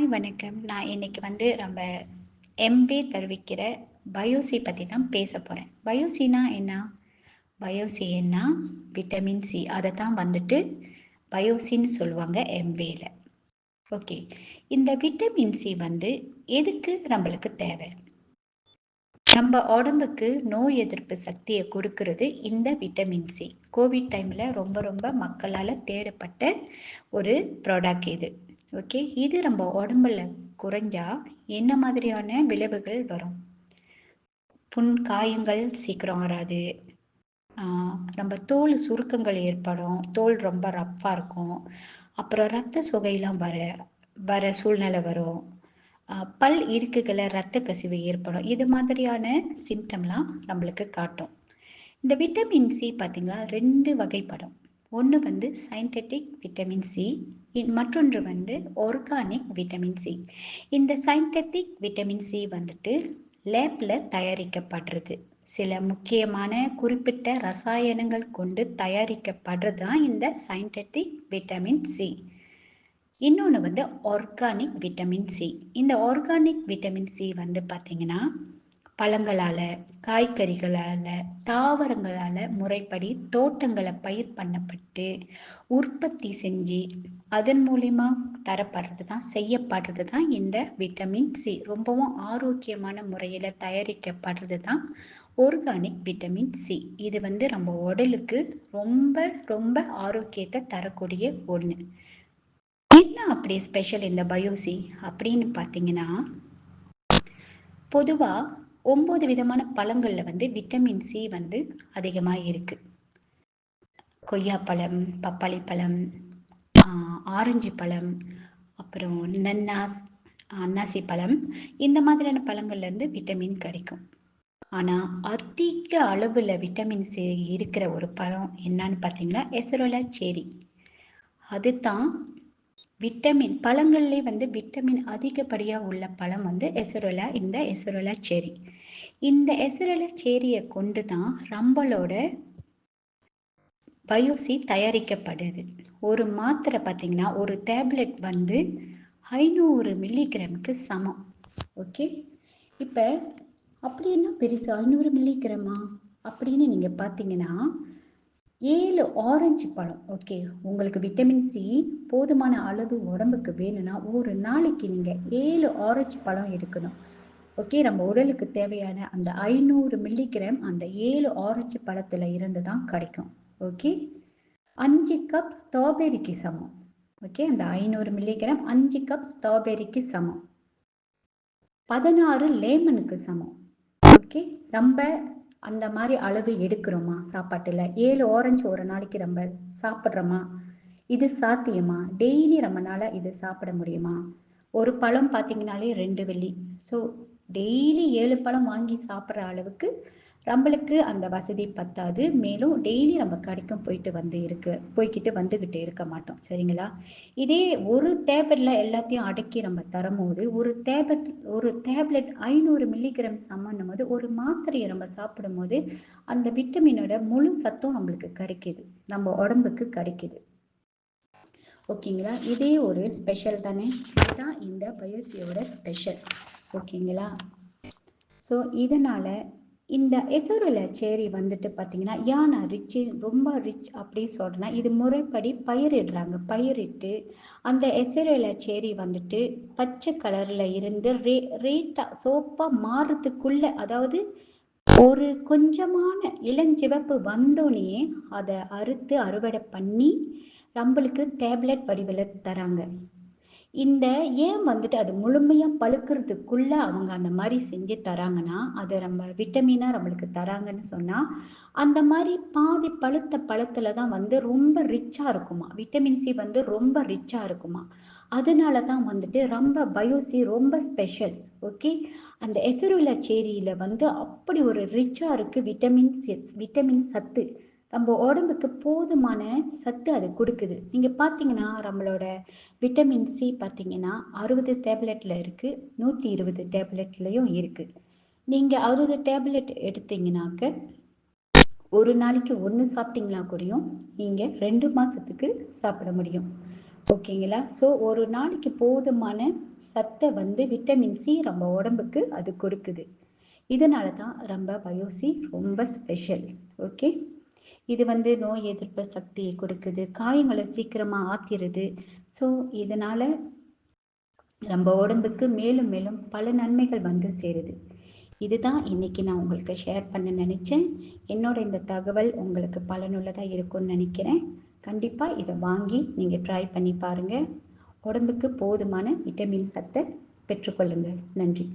Hi வணக்கம். நான் இன்னைக்கு நம்ம எம்பி தருவிக்கிற பயோசி பற்றி தான் பேச போகிறேன். பயோசினா என்ன? பயோசி என்ன? Vitamin C. அதை தான் பயோசின்னு சொல்லுவாங்க எம்பியில். ஓகே, இந்த விட்டமின் சி எதுக்கு நம்மளுக்கு தேவை? நம்ம உடம்புக்கு நோய் எதிர்ப்பு சக்தியை கொடுக்கறது இந்த விட்டமின் சி. கோவிட் டைமில் ரொம்ப ரொம்ப மக்களால் தேடப்பட்ட ஒரு ப்ராடக்ட் இது. ஓகே, இது நம்ம உடம்புல குறைஞ்சா என்ன மாதிரியான விளைவுகள் வரும்? காயங்கள் சீக்கிரம் வராது, நம்ம தோல் சுருக்கங்கள் ஏற்படும், தோல் ரொம்ப ரஃப்பாக இருக்கும், அப்புறம் ரத்த சுகையெல்லாம் வர சூழ்நிலை வரும், பல் இருக்குகளை ரத்த கசிவு ஏற்படும். இது மாதிரியான சிம்டம்லாம் நம்மளுக்கு காட்டும். இந்த விட்டமின் சி பார்த்தீங்களா, 2 வகைப்படும். ஒன்று சயின்டிஃபிக் விட்டமின் சி, மற்றொன்று ஆர்கானிக் விட்டமின் சி. இந்த சயின்டிஃபிக் விட்டமின் சி லேப்பில் தயாரிக்கப்படுறது. சில முக்கியமான குறிப்பிட்ட ரசாயனங்கள் கொண்டு தயாரிக்கப்படுறது தான் இந்த சயின்டிஃபிக் விட்டமின் சி. இன்னொன்று ஆர்கானிக் விட்டமின் சி. இந்த ஆர்கானிக் விட்டமின் சி பார்த்தீங்கன்னா பழங்களால், காய்கறிகளால், தாவரங்களால் முறைப்படி தோட்டங்களை பயிர் பண்ணப்பட்டு உற்பத்தி செஞ்சு அதன் மூலிமா செய்யப்படுறது தான் இந்த விட்டமின் சி. ரொம்பவும் ஆரோக்கியமான முறையில் தயாரிக்கப்படுறது தான் ஆர்கானிக் விட்டமின் சி. இது நம்ம உடலுக்கு ரொம்ப ரொம்ப ஆரோக்கியத்தை தரக்கூடிய ஒன்று. என்ன அப்படி ஸ்பெஷல் இந்த பயோசி அப்படின்னு பார்த்தீங்கன்னா, பொதுவாக 9 விதமான பழங்களில் விட்டமின் சி அதிகமாக இருக்கு. கொய்யாப்பழம், பப்பாளி பழம், ஆரஞ்சு பழம், அப்புறம் அன்னாசி பழம், இந்த மாதிரியான பழங்கள்லேருந்து விட்டமின் கிடைக்கும். ஆனால் அதிக அளவில் விட்டமின் சி இருக்கிற ஒரு பழம் என்னன்னு பார்த்தீங்கன்னா எசரோலா செரி. அதுதான் விட்டமின் பழங்கள்லேயே விட்டமின் அதிகப்படியாக உள்ள பழம் இந்த எசரோலா செரி. இந்த எசரோலா செரியை கொண்டு தான் நம்மளோட பயோசி தயாரிக்கப்படுது. ஒரு மாத்திரை பார்த்தீங்கன்னா ஒரு டேப்லெட் 500 மில்லிகிராமுக்கு சமம். ஓகே, இப்போ அப்படின்னா பெருசு 500 மில்லிகிராமா அப்படின்னு நீங்கள் பார்த்தீங்கன்னா 7 ஆரஞ்சு பழம். ஓகே, உங்களுக்கு விட்டமின் சி போதுமான அளவு உடம்புக்கு வேணும்னா ஒரு நாளைக்கு நீங்கள் 7 ஆரஞ்சு பழம் எடுக்கணும். ஓகே, நம்ம உடலுக்கு தேவையான அந்த 500 மில்லிகிராம் அந்த 7 ஆரஞ்சு பழத்தில் இருந்து தான் கிடைக்கும். ஓகே, 5 கப் ஸ்ட்ராபெரிக்கு சமம். ஓகே, அந்த 500 மில்லிகிராம் 5 கப் ஸ்ட்ராபெரிக்கு சமம். 16 லேமனுக்கு சமம். ஓகே, நம்ம அந்த மாதிரி அளவு எடுக்கிறோமா சாப்பாட்டில்? 7 ஆரஞ்சு ஒரு நாளைக்கு நம்ம சாப்பிட்றோமா? இது சாத்தியமா? டெய்லி நம்மளால இது சாப்பிட முடியுமா? ஒரு பழம் பார்த்தீங்கன்னாலே 2 வெள்ளி. ஸோ டெய்லி 7 பழம் வாங்கி சாப்பிட்ற அளவுக்கு நம்மளுக்கு அந்த வசதி பத்தாது. மேலும் டெய்லி நம்ம கடைக்கும் போய்கிட்டு வந்துக்கிட்டு இருக்க மாட்டோம், சரிங்களா? இதே ஒரு டேப்லெட்டில் எல்லாத்தையும் அடக்கி நம்ம தரும்போது ஒரு டேப்லெட் 500 மில்லிகிராம் சமன்னும் போது ஒரு மாத்திரையை நம்ம சாப்பிடும்போது அந்த விட்டமினோட முழு சத்தும் நம்மளுக்கு கிடைக்கிது, நம்ம உடம்புக்கு கிடைக்கிது. ஓகேங்களா? இதே ஒரு ஸ்பெஷல் தானே? இதுதான் இந்த பயோசியோட ஸ்பெஷல். ஓகேங்களா? ஸோ இதனால் இந்த எசரோலா செரி பார்த்தீங்கன்னா ஏன்னா ரொம்ப ரிச் அப்படி சொல்கிறேன்னா, இது முறைப்படி பயிரிடுறாங்க. பயிரிட்டு அந்த எசரோலா செரி பச்சை கலரில் இருந்து ரேட்டாக சோப்பாக மாறுறதுக்குள்ளே, அதாவது ஒரு கொஞ்சமான இளஞ்சிவப்பு வந்தோடனே அதை அறுவடை பண்ணி நம்மளுக்கு டேப்லெட் வடிவில் தராங்க. இந்த ஏன் அது முழுமையாக பழுக்கிறதுக்குள்ளே அவங்க அந்த மாதிரி செஞ்சு தராங்கன்னா, அதை நம்ம விட்டமினாக நம்மளுக்கு தராங்கன்னு சொன்னால், அந்த மாதிரி பாதி பழுத்த பழத்தில் தான் ரொம்ப ரிச்சாக இருக்குமா, விட்டமின் சி ரொம்ப ரிச்சாக இருக்குமா. அதனால தான் ரொம்ப பயோசி ரொம்ப ஸ்பெஷல். ஓகே, அந்த எசரோலா செரியில் அப்படி ஒரு ரிச்சாக இருக்குது விட்டமின் சத்து. நம்ம உடம்புக்கு போதுமான சத்து அது கொடுக்குது. நீங்கள் பார்த்தீங்கன்னா நம்மளோட விட்டமின் சி பார்த்தீங்கன்னா 60 டேப்லெட்டில் இருக்குது, 120 டேப்லெட்லேயும் இருக்குது. நீங்கள் 60 டேப்லெட் எடுத்தீங்கன்னாக்க ஒரு நாளைக்கு 1 சாப்பிட்டீங்களா கூடயும் நீங்கள் 2 மாதத்துக்கு சாப்பிட முடியும். ஓகேங்களா? ஸோ ஒரு நாளைக்கு போதுமான சத்தை வந்து விட்டமின் சி நம்ம உடம்புக்கு அது கொடுக்குது. இதனால தான் ரம்ப பயோசி ரொம்ப ஸ்பெஷல். ஓகே. இது வந்து நோய் எதிர்ப்பு சக்தியை கொடுக்குது, காயங்களை சீக்கிரமா ஆத்திருது. ஸோ இதனால நம்ம உடம்புக்கு மேலும் மேலும் பல நன்மைகள் வந்து சேருது. இதுதான் இன்னைக்கு நான் உங்களுக்கு ஷேர் பண்ண நினைச்சேன். என்னோட இந்த தகவல் உங்களுக்கு பலனுள்ளதா இருக்கும்னு நினைக்கிறேன். கண்டிப்பா இதை வாங்கி நீங்க ட்ரை பண்ணி பாருங்க. உடம்புக்கு போதுமான விட்டமின் சத்தை பெற்றுக்கொள்ளுங்க. நன்றி.